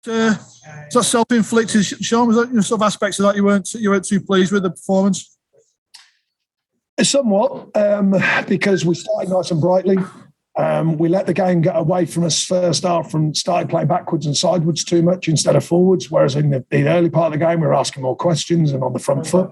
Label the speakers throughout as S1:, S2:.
S1: Is that self-inflicted, Sean? Was that sort of aspects of that you weren't too pleased with the performance?
S2: Somewhat, because we started nice and brightly. We let the game get away from us first half and started playing backwards and sideways too much instead of forwards, whereas in the early part of the game we were asking more questions and on the front foot,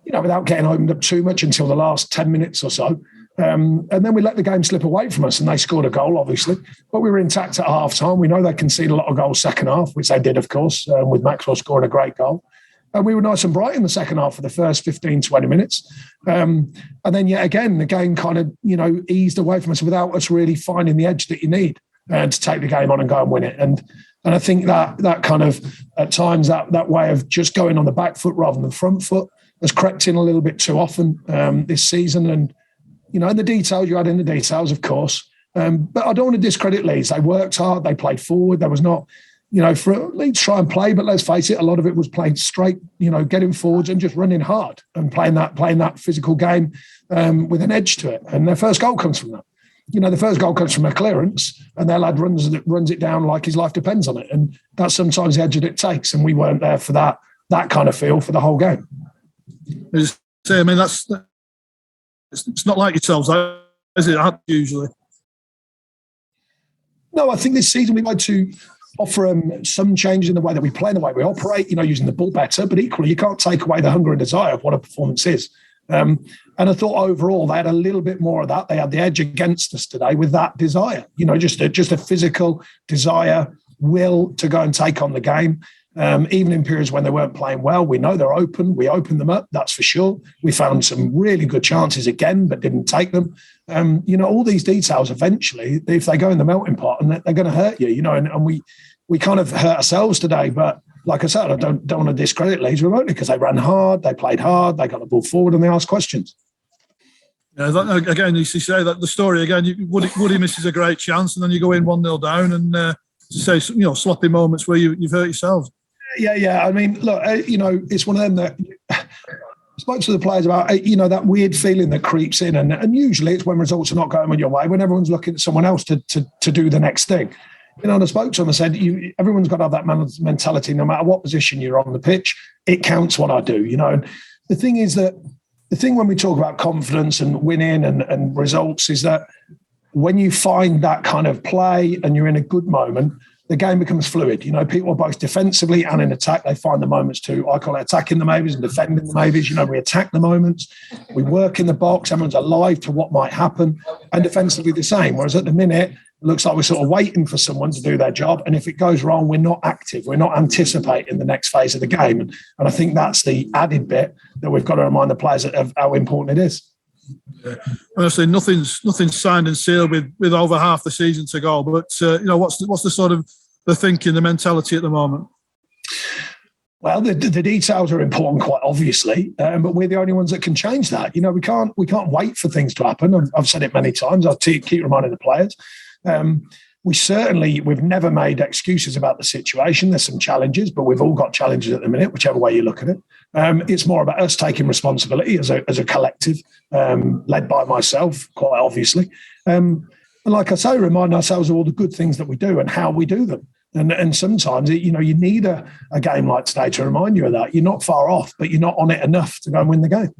S2: without getting opened up too much until the last 10 minutes or so. And then we let the game slip away from us and they scored a goal, obviously. But we were intact at half-time. We know they conceded a lot of goals second half, which they did, of course, with Maxwell scoring a great goal. And we were nice and bright in the second half for the first 15, 20 minutes. And then yet again, the game kind of, eased away from us without us really finding the edge that you need to take the game on and go and win it. And I think that kind of, at times, that way of just going on the back foot rather than the front foot has crept in a little bit too often this season. And, in the details, you had in the details, of course. But I don't want to discredit Leeds. They worked hard. They played forward. There was not, for Leeds try and play, but let's face it, a lot of it was playing straight, getting forwards and just running hard and playing that physical game with an edge to it. And their first goal comes from that. The first goal comes from a clearance and their lad runs it down like his life depends on it. And that's sometimes the edge that it takes. And we weren't there for that kind of feel for the whole game.
S1: I mean, it's not like yourselves, is it, usually?
S2: No, I think this season we tried to offer some change in the way that we play, in the way we operate, using the ball better, but equally you can't take away the hunger and desire of what a performance is. And I thought overall they had a little bit more of that. They had the edge against us today with that desire, just a physical desire, will to go and take on the game. Even in periods when they weren't playing well, we know they're open. We opened them up, that's for sure. We found some really good chances again, but didn't take them. All these details eventually, if they go in the melting pot, and they're going to hurt you, and we kind of hurt ourselves today. But like I said, I don't want to discredit Leeds remotely because they ran hard, they played hard, they got the ball forward and they asked questions.
S1: Yeah, again, you say that the story again, Woody misses a great chance and then you go in 1-0 down and sloppy moments where you've hurt yourselves.
S2: Yeah. I mean, look, it's one of them that I spoke to the players about, that weird feeling that creeps in. And usually it's when results are not going your way, when everyone's looking at someone else to do the next thing. And I spoke to them and said, everyone's got to have that mentality, no matter what position you're on the pitch, it counts what I do, And the thing is that, when we talk about confidence and winning and results is that when you find that kind of play and you're in a good moment, the game becomes fluid. People are both defensively and in attack. They find the moments to, I call it attacking the maybes and defending the maybes. We attack the moments. We work in the box. Everyone's alive to what might happen. And defensively the same. Whereas at the minute, it looks like we're sort of waiting for someone to do their job. And if it goes wrong, we're not active. We're not anticipating the next phase of the game. And I think that's the added bit that we've got to remind the players of how important it is.
S1: Yeah. Honestly, nothing's signed and sealed with over half the season to go. But what's the sort of the thinking, the mentality at the moment?
S2: Well, the details are important, quite obviously, but we're the only ones that can change that. We can't wait for things to happen. I've said it many times. I'll keep reminding the players. We've never made excuses about the situation. There's some challenges, but we've all got challenges at the minute, whichever way you look at it. It's more about us taking responsibility as a collective, led by myself, quite obviously. And like I say, remind ourselves of all the good things that we do and how we do them. And sometimes, you need a game like today to remind you of that. You're not far off, but you're not on it enough to go and win the game.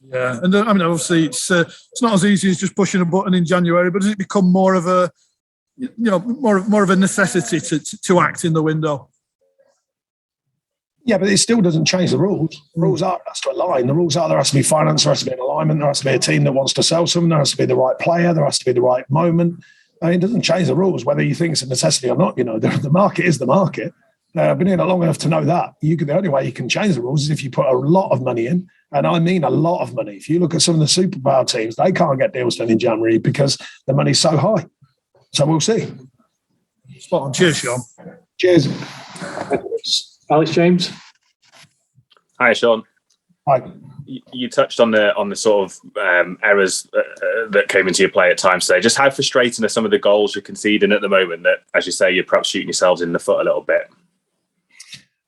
S1: Yeah, and I mean, obviously, it's not as easy as just pushing a button in January, but does it become more of a, more of a necessity to act in the window?
S2: Yeah, but it still doesn't change the rules. The rules are, it has to align. The rules are, there has to be finance, there has to be an alignment, there has to be a team that wants to sell something, there has to be the right player, there has to be the right moment. I mean, it doesn't change the rules, whether you think it's a necessity or not. The market is the market. Been in it long enough to know that. The only way you can change the rules is if you put a lot of money in, and I mean a lot of money. If you look at some of the superpower teams, they can't get deals done in January because the money's so high. So we'll see.
S1: Spot on. Cheers, Sean.
S2: Cheers.
S3: Alex James.
S4: Hi, Sean.
S2: Hi.
S4: You touched on the sort of errors that came into your play at times today. Just how frustrating are some of the goals you're conceding at the moment that, as you say, you're perhaps shooting yourselves in the foot a little bit?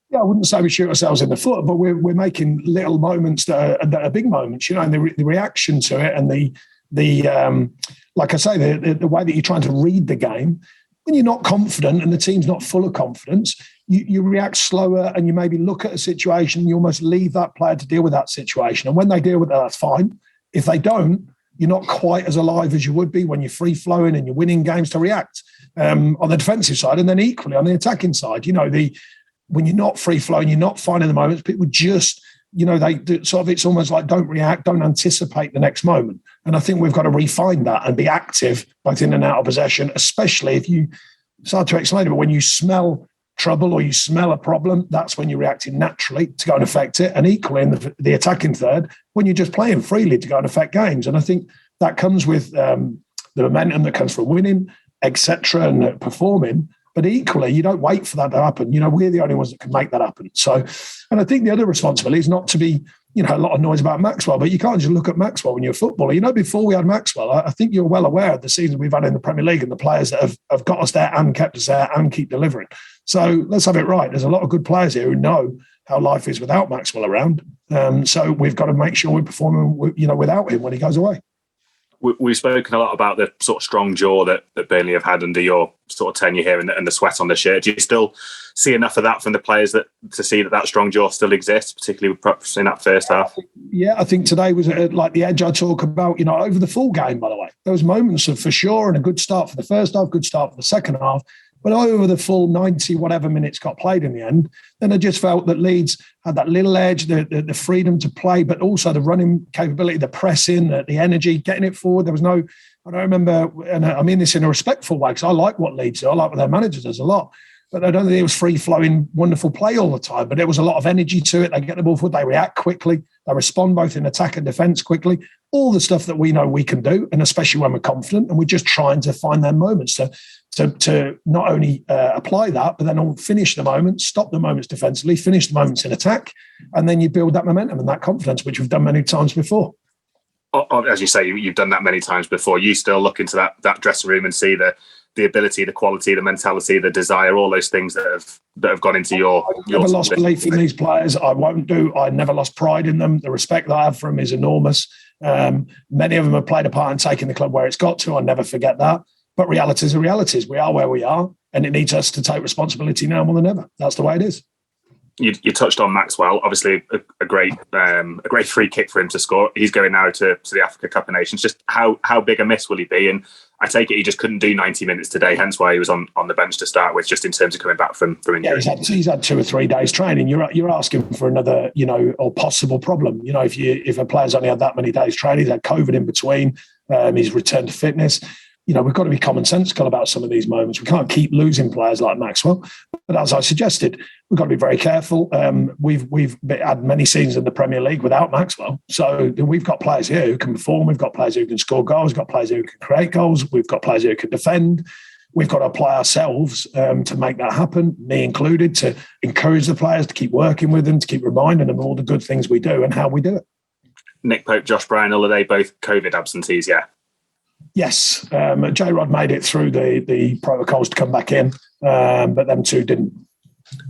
S2: Yeah, I wouldn't say we shoot ourselves in the foot, but we're making little moments that are big moments, and the reaction to it and the like I say, the way that you're trying to read the game when you're not confident and the team's not full of confidence, you react slower and you maybe look at a situation and you almost leave that player to deal with that situation. And when they deal with that, that's fine. If they don't, you're not quite as alive as you would be when you're free-flowing and you're winning games to react on the defensive side. And then equally on the attacking side, when you're not free-flowing, you're not finding the moments, people just, they do, sort of, it's almost like don't react, don't anticipate the next moment. And I think we've got to refine that and be active both in and out of possession, especially if you, it's hard to explain it, but when you smell trouble or you smell a problem, that's when you're reacting naturally to go and affect it. And equally in the attacking third, when you're just playing freely to go and affect games. And I think that comes with the momentum that comes from winning, etc., and performing. But equally, you don't wait for that to happen. We're the only ones that can make that happen. So, and I think the other responsibility is not to be, a lot of noise about Maxwell, but you can't just look at Maxwell when you're a footballer. Before we had Maxwell, I think you're well aware of the season we've had in the Premier League and the players that have got us there and kept us there and keep delivering. So let's have it right. There's a lot of good players here who know how life is without Maxwell around. So we've got to make sure we're performing, without him when he goes away.
S4: We've spoken a lot about the sort of strong jaw that Burnley have had under your sort of tenure here and the sweat on the shirt. Do you still see enough of that from the players to see that strong jaw still exists, particularly perhaps in that first half?
S2: Yeah, I think today was like the edge I talk about, over the full game, by the way. There was moments of, for sure, and a good start for the first half, good start for the second half. But over the full 90 whatever minutes got played in the end, then I just felt that Leeds had that little edge, the freedom to play, but also the running capability, the pressing, the energy, getting it forward. There was no, I don't remember, and I mean this in a respectful way, because I like what Leeds do. I like what their manager does a lot. But I don't think it was free-flowing, wonderful play all the time. But there was a lot of energy to it. They get the ball forward, they react quickly, they respond both in attack and defence quickly. All the stuff that we know we can do, and especially when we're confident, and we're just trying to find their moments to not only apply that, but then finish the moments, stop the moments defensively, finish the moments in attack, and then you build that momentum and that confidence, which we've done many times before.
S4: As you say, you've done that many times before. You still look into that dressing room and see the ability, the quality, the mentality, the desire, all those things that have gone into your.
S2: I've never lost belief in these players. I won't do. I never lost pride in them. The respect that I have for them is enormous. Many of them have played a part in taking the club where it's got to. I'll never forget that. But realities are realities. We are where we are, and it needs us to take responsibility now more than ever. That's the way it is.
S4: You touched on Maxwell, obviously a great free kick for him to score. He's going now to the Africa Cup of Nations. Just how big a miss will he be? And I take it he just couldn't do 90 minutes today, hence why he was on the bench to start with, just in terms of coming back from injury.
S2: Yeah, he's had 2 or 3 days training. You're asking for another, or possible problem. If a player's only had that many days training, he's had COVID in between, he's returned to fitness. We've got to be commonsensical about some of these moments. We can't keep losing players like Maxwell. But as I suggested, we've got to be very careful. We've had many seasons in the Premier League without Maxwell. So we've got players here who can perform. We've got players who can score goals. We've got players who can create goals. We've got players who can defend. We've got to apply ourselves to make that happen, me included, to encourage the players, to keep working with them, to keep reminding them of all the good things we do and how we do it.
S4: Nick Pope, Josh Brownhill, are they both COVID absentees? Yeah.
S2: Yes, J-Rod made it through the protocols to come back in, but them two didn't.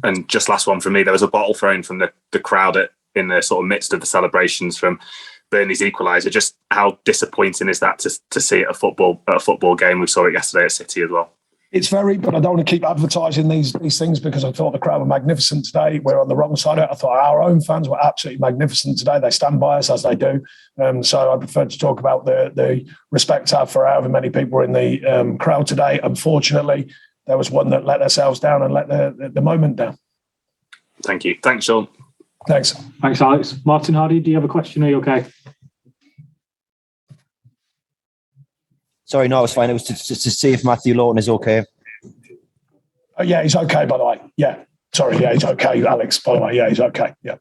S4: And just last one from me, there was a bottle thrown from the crowd in the sort of midst of the celebrations from Burnley's equaliser. Just how disappointing is that to see at a football game? We saw it yesterday at City as well.
S2: It's very, but I don't want to keep advertising these things because I thought the crowd were magnificent today. We're on the wrong side of it. I thought our own fans were absolutely magnificent today. They stand by us as they do. So I prefer to talk about the respect I have for however many people were in the crowd today. Unfortunately, there was one that let themselves down and let the moment down.
S4: Thank you. Thanks, Sean.
S2: Thanks.
S3: Thanks, Alex. Martin Hardy, do you have a question? Are you okay?
S5: Sorry, no, it was fine. It was to see if Matthew Lawton is okay.
S2: Yeah, he's okay, by the way. Yeah. Sorry, yeah, he's okay. Alex, by the way, yeah, he's okay. Yeah.